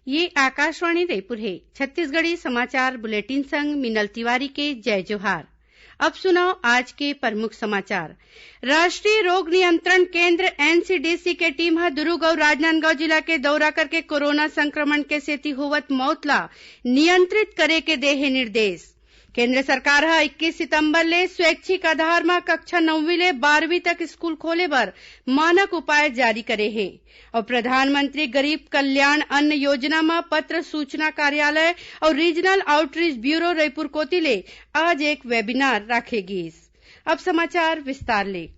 ये आकाशवाणी रायपुर है। छत्तीसगढ़ी समाचार बुलेटिन संग मिनल तिवारी के जय जोहार। अब सुनाओ आज के प्रमुख समाचार। राष्ट्रीय रोग नियंत्रण केंद्र एनसीडीसी के टीम ह दुर्ग और राजनांदगांव जिला के दौरा करके कोरोना संक्रमण के सेती होवत मौत ला नियंत्रित करे के दे हे निर्देश। केंद्र सरकार ह 21 सितंबर ले स्वैच्छिक आधार म कक्षा 9वीं ले 12वीं तक स्कूल खोले बर मानक उपाय जारी करे हे और प्रधानमंत्री गरीब कल्याण अन्न योजना म पत्र सूचना कार्यालय और रीजनल आउटरीच ब्यूरो रायपुर कोती ले आज एक वेबिनार राखे गिस। अब समाचार विस्तार ले।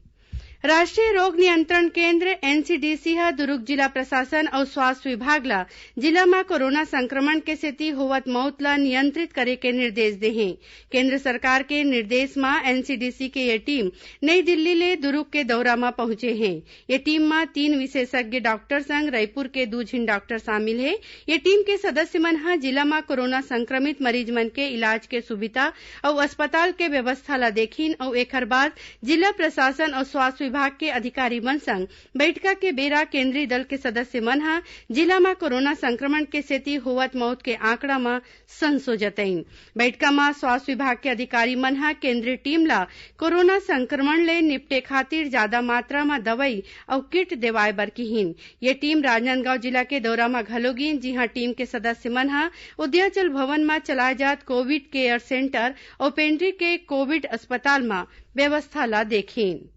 राष्ट्रीय रोग नियंत्रण केंद्र एनसीडीसी ह दुर्ग जिला प्रशासन और स्वास्थ्य विभाग ला जिला में कोरोना संक्रमण के सेती होवत मौत ला नियंत्रित करे के निर्देश दे हैं। केंद्र सरकार के निर्देश में एनसीडीसी के ये टीम नई दिल्ली ले दुर्ग के दौरा में पहुंचे हैं। ये टीम में 3 विशेषज्ञ डॉक्टर संग रायपुर के 2 झिन डॉक्टर शामिल है। ये टीम के सदस्य मन ह जिला में कोरोना संक्रमित मरीज मन के इलाज के सुविधा और अस्पताल के व्यवस्था ला देखीन और एकर बाद जिला प्रशासन और स्वास्थ्य विभाग के अधिकारी मन संग बैठका के बेरा केंद्रीय दल के सदस्य मन ह जिला में कोरोना संक्रमण के सेती होवत मौत के आंकड़ा में संशो जतईन। बैठका में स्वास्थ्य विभाग के अधिकारी मन ह केंद्रीय टीम ला कोरोना संक्रमण ले निपटे खातिर ज्यादा मात्रा में दवाई और किट देवाय बर किहिन। ये टीम राजनांदगांव जिला के दौरा में घलोगिन, जिहां टीम के सदस्य मन ह उदयाचल भवन में चलाए जात कोविड केयर सेंटर और पेंड्री के कोविड अस्पताल में व्यवस्था ला देखीन।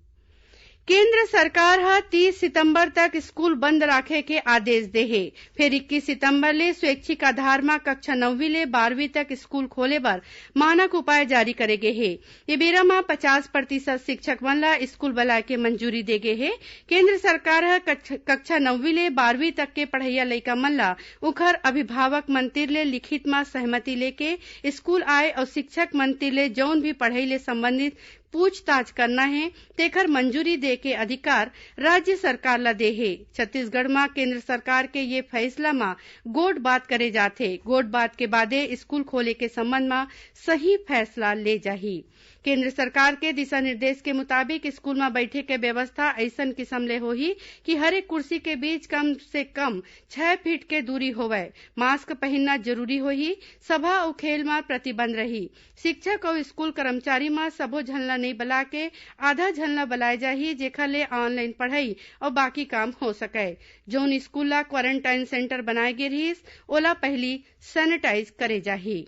केंद्र सरकार ह 30 सितंबर तक स्कूल बंद राखे के आदेश दे हे। फिर 21 सितंबर ले स्वैच्छिक आधार में कक्षा 9वीं ले 12वीं तक स्कूल खोले बर मानक उपाय जारी करे गे हे। ये बेरा में 50% शिक्षक मन ला स्कूल बुलाए के मंजूरी दे गे हे। केंद्र सरकार ह कक्षा 9वीं ले 12वीं तक के पढ़इया लइका मन ला उखर अभिभावक मन तीर ले लिखित में सहमति लेके स्कूल आए और शिक्षक मन तीर ले जौन भी पढ़ई ले संबंधित पूछताछ करना है तेखर मंजूरी दे के अधिकार राज्य सरकार ला दे हे। छत्तीसगढ़ में केंद्र सरकार के ये फैसला में गोट बात करे जाथे। गोट बात के बादे स्कूल खोले के संबंध में सही फैसला ले जाही। केंद्र सरकार के दिशा निर्देश के मुताबिक स्कूल में बैठे के व्यवस्था ऐसन किस्म ले होही कि हर एक कुर्सी के बीच कम से कम 6 फीट के दूरी होवे। मास्क पहनना जरूरी होही। सभा और खेल में प्रतिबंध रही। शिक्षक और स्कूल कर्मचारी में सबो झनला नहीं बुला के आधा झनला बुलाए जाही, जेखर ले ऑनलाइन पढ़ाई और बाकी काम हो सके। जोन स्कूल ला क्वारंटाइन सेंटर बनाए गे रहिस ओला पहली सैनिटाइज करे जाही।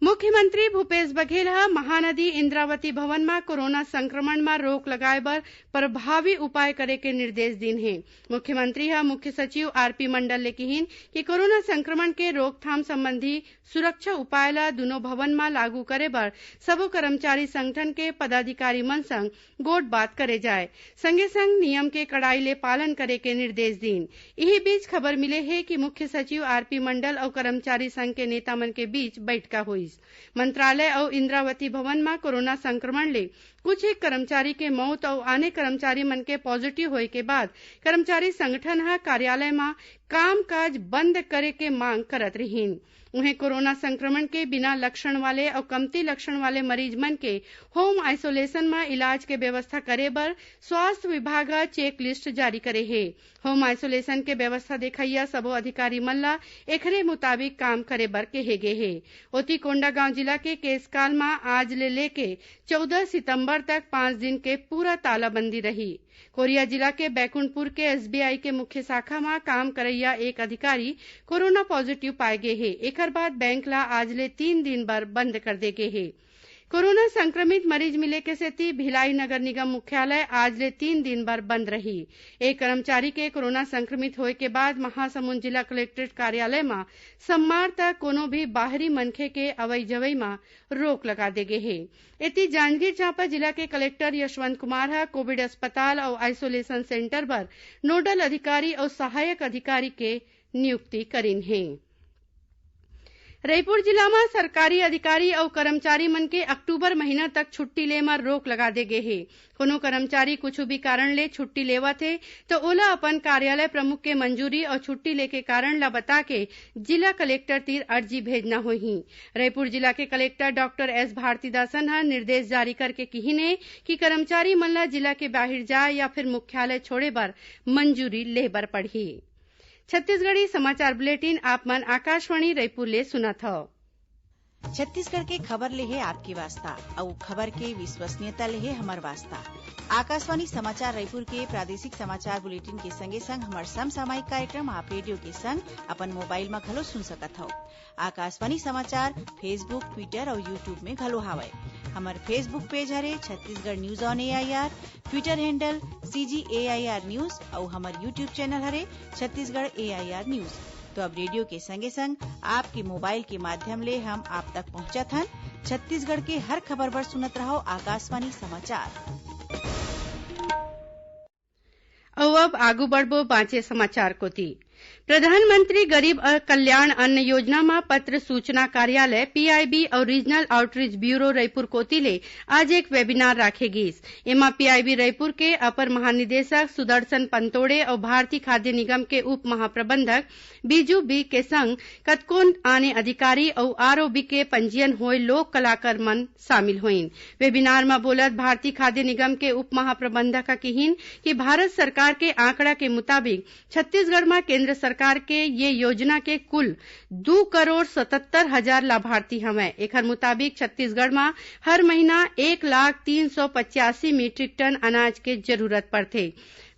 मुख्यमंत्री भूपेश बघेल ह महानदी इंद्रावती भवन में कोरोना संक्रमण में रोक लगाए बर प्रभावी उपाय करे के निर्देश दिन है। मुख्यमंत्री ह मुख्य सचिव आरपी मंडल ले कहिन कि कोरोना संक्रमण के रोकथाम संबंधी सुरक्षा उपाय ला दुनो भवन में लागू करे बर सबो कर्मचारी संगठन के पदाधिकारी मन संग गोट बात करे जाए। संगे संग नियम के कड़ाई ले पालन करे के निर्देश दिन। यही बीच खबर मिले है कि मुख्य सचिव आरपी मंडल और कर्मचारी संघ के नेता मन के बीच बैठका हुई। मंत्रालय और इंद्रावती भवन में कोरोना संक्रमण ले कुछ एक कर्मचारी के मौत और आने कर्मचारी मन के पॉजिटिव होए के बाद कर्मचारी संगठन ह कार्यालय में कामकाज बंद करे के मांग करत रहीन। उन्हें कोरोना संक्रमण के बिना लक्षण वाले और कमती लक्षण वाले मरीज मन के होम आइसोलेशन में इलाज के व्यवस्था करे बर स्वास्थ्य विभाग चेक लिस्ट जारी करे है। होम आइसोलेशन के व्यवस्था देखैया सबो अधिकारी मन ला एकरे मुताबिक काम करे बर कहे गे हे। ओती कोंडागांव जिला के केसकाल में आज ले लेके 14 सितंबर तक 5 दिन के पूरा तालाबंदी रही। कोरिया जिला के बैकुंठपुर के एसबीआई के मुख्य शाखा में काम करैया एक अधिकारी कोरोना पॉजिटिव पाए गे हे। एकर बाद बैंक ला आज ले 3 दिन बर बंद कर दे गे हे। कोरोना संक्रमित मरीज मिले के सेती भिलाई नगर निगम मुख्यालय आज ले 3 दिन बर बंद रही। एक कर्मचारी के कोरोना संक्रमित होए के बाद महासमुंद जिला कलेक्ट्रेट कार्यालय में सोमवार तक कोनो भी बाहरी मनखे के अवई जवई में रोक लगा दे गे हे। इति जांजगीर चांपा जिला के कलेक्टर यशवंत कुमार ह कोविड अस्पताल और आइसोलेशन सेंटर पर नोडल अधिकारी और सहायक अधिकारी के नियुक्ति करीन है। रायपुर जिला में सरकारी अधिकारी और कर्मचारी मन के अक्टूबर महीना तक छुट्टी ले मर रोक लगा दे गे हे। कोनो कर्मचारी कुछ भी कारण ले छुट्टी लेवत है तो ओला अपन कार्यालय प्रमुख के मंजूरी और छुट्टी लेके कारण ला बता के जिला कलेक्टर तीर अर्जी भेजना होही। रायपुर जिला के कलेक्टर डॉक्टर एस भारतीदासन ह निर्देश जारी करके कहिने कि कर्मचारी मन ला जिला के बाहर जाए या फिर मुख्यालय छोड़े बर मंजूरी ले बर पड़ही। छत्तीसगढ़ी समाचार बुलेटिन आप मन आकाशवाणी रायपुर ले सुनत हव। छत्तीसगढ़ के खबर ले है आपके वास्ता अउ खबर के विश्वसनीयता ले है हमर वास्ता। आकाशवाणी समाचार रायपुर के प्रादेशिक समाचार बुलेटिन के संगे संग हमर समसामयिक कार्यक्रम आप रेडियो के संग अपन मोबाइल में घलो सुन सकत हव। आकाशवाणी समाचार फेसबुक, ट्विटर और यूट्यूब में घलो हावय। हमर फेसबुक पेज हरे Chhattisgarh news on AIR, Twitter handle CGAIR news और हमर यूट्यूब चैनल हरे छत्तीसगढ़ AIR न्यूज। तो अब रेडियो के संगे संग आपके मोबाइल के माध्यम ले हम आप तक पहुंचत हन। छत्तीसगढ़ के हर खबर पर सुनत रहो आकाशवाणी समाचार। अब आगू बढ़बो बाँचे समाचार कोती। प्रधानमंत्री गरीब कल्याण अन्न योजना में पत्र सूचना कार्यालय PIB और रीजनल आउटरीच ब्यूरो रायपुर कोती ले आज एक वेबिनार राखेगिस। एमा PIB रायपुर के अपर महानिदेशक सुदर्शन पंतोड़े और भारतीय खाद्य निगम के उप महाप्रबंधक बीजू बी के संग कतको आने अधिकारी और ROB के पंजीयन होए लोक कलाकार मन शामिल होइन। वेबिनार में बोलत भारतीय खाद्य निगम के उप महाप्रबंधक कहिन कि भारत सरकार के आंकड़ा के मुताबिक छत्तीसगढ़ में केंद्र सरकार के ये योजना के कुल 2,77,000 लाभार्थी हवै। एकर मुताबिक छत्तीसगढ़ में हर महीना 1,03,85 मीट्रिक टन अनाज के जरूरत पड़थे।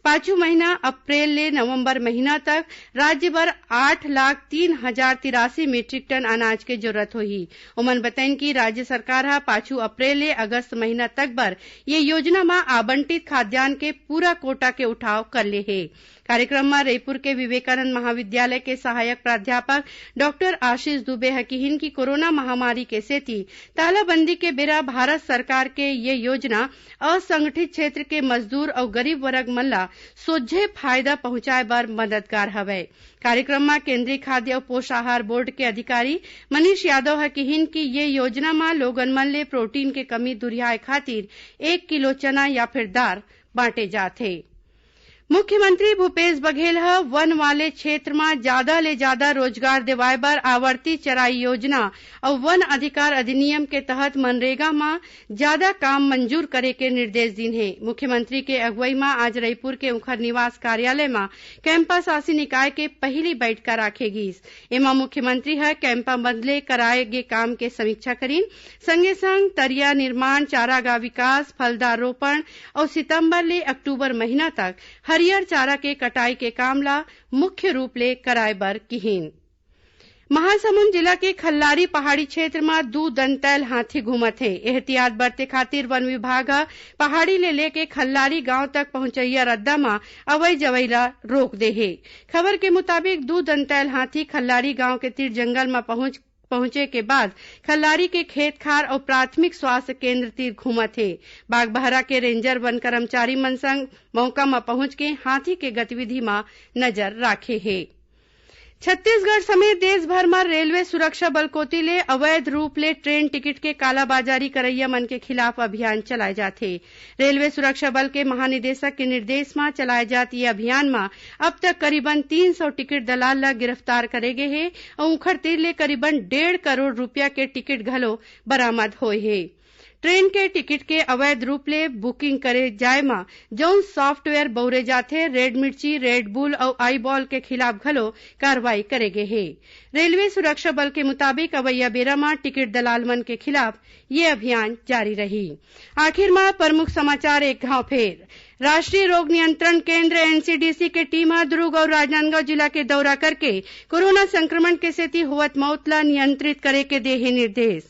पांचू महीना अप्रैल ले नवंबर महीना तक राज्य भर 8,03,083 मीट्रिक टन अनाज के जरूरत होही। ओमन बताइन कि राज्य सरकार हा पांचू अप्रैल ले अगस्त महीना तक बर ये योजना में आवंटित खाद्यान्न के पूरा कोटा के उठाव कर ले हे। कार्यक्रम में रायपुर के विवेकानंद महाविद्यालय के सहायक प्राध्यापक डॉक्टर आशीष दुबे हकीहिन की कोरोना महामारी के सेती तालाबंदी के बेरा भारत सरकार के ये योजना असंगठित क्षेत्र के मजदूर और गरीब वर्ग मन ला सोझे फायदा पहुंचाए बर मददगार हवै। कार्यक्रम में केंद्रीय खाद्य और पोषाहार बोर्ड के अधिकारी मनीष यादव हकीहिन की ये योजना में लोगन मन ले प्रोटीन के कमी दुरियाए खातिर 1 किलो चना या फिर दाल बांटे जाथे। मुख्यमंत्री भूपेश बघेल वन वाले क्षेत्र में ज्यादा ले ज्यादा रोजगार दिवाए बर आवर्ती चराई योजना और वन अधिकार अधिनियम के तहत मनरेगा में ज्यादा काम मंजूर करे के निर्देश दिन है। मुख्यमंत्री के अगुवाई में आज रायपुर के उखर निवास कार्यालय में कैंपा शासी निकाय के पहली बैठक राखेगिस। एमा मुख्यमंत्री कैंपा बदले कराए गे काम के समीक्षा करीन, संगे संग तरिया निर्माण, चारागाह विकास, फलदार रोपण और सितंबर ले अक्टूबर महीना तक हरियर चारा के कटाई के काम ला मुख्य रूप ले कराए बर किहिन। महासमुंद जिला के खल्लारी पहाड़ी क्षेत्र में 2 दंतैल हाथी घूमत है। एहतियात बरते खातिर वन विभाग पहाड़ी ले लेके खल्लारी गांव तक पहुंचैया रद्दा में अवै जवैला रोक दे है। खबर के मुताबिक 2 दंतैल हाथी खल्लारी गांव के तीर जंगल में पहुंचे के बाद खल्लारी के खेत खार और प्राथमिक स्वास्थ्य केंद्र तीर घूमत है। बागबहरा के रेंजर वन कर्मचारी मन संग मौका में पहुंच के हाथी के गतिविधि में नजर राखे है। छत्तीसगढ़ समेत देश भर में रेलवे सुरक्षा बल कोती ले अवैध रूप ले ट्रेन टिकट के कालाबाजारी करैया मन के खिलाफ अभियान चलाए जाथे। रेलवे सुरक्षा बल के महानिदेशक के निर्देश में चलाए जात ये अभियान में अब तक करीबन 300 टिकट दलाल ला गिरफ्तार करे गे हे और उखर तीर ले करीबन 1.5 करोड़ रुपया के टिकट घलो बरामद होए हे। ट्रेन के टिकट के अवैध रूप ले बुकिंग करे जाए में जौन सॉफ्टवेयर बउरे जाथे, रेड मिर्ची, रेड बुल और आई बॉल के खिलाफ घलो कार्रवाई करे गे हे। रेलवे सुरक्षा बल के मुताबिक अवैया बेरा में टिकट दलाल मन के खिलाफ ये अभियान जारी रही। आखिर में प्रमुख समाचार एक घाव फेर। राष्ट्रीय रोग नियंत्रण केंद्र NCDC के टीम दुर्ग और राजनांदगांव जिला के दौरा करके कोरोना संक्रमण के सेती होवत मौत ला नियंत्रित करे के दे हे निर्देश।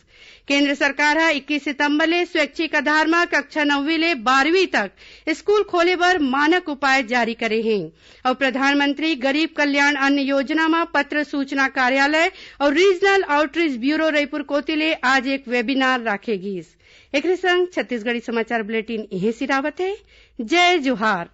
केंद्र सरकार 21 सितंबर ले स्वैच्छिक आधार में कक्षा 9वीं ले 12वीं तक स्कूल खोले बर मानक उपाय जारी करे हैं और प्रधानमंत्री गरीब कल्याण अन्न योजना में पत्र सूचना कार्यालय और रीजनल आउटरीच ब्यूरो रायपुर कोती ले आज एक वेबिनार राखेगिस। एक संग छत्तीसगढ़ी समाचार बुलेटिन यहीं सिरावत है। जय जोहार।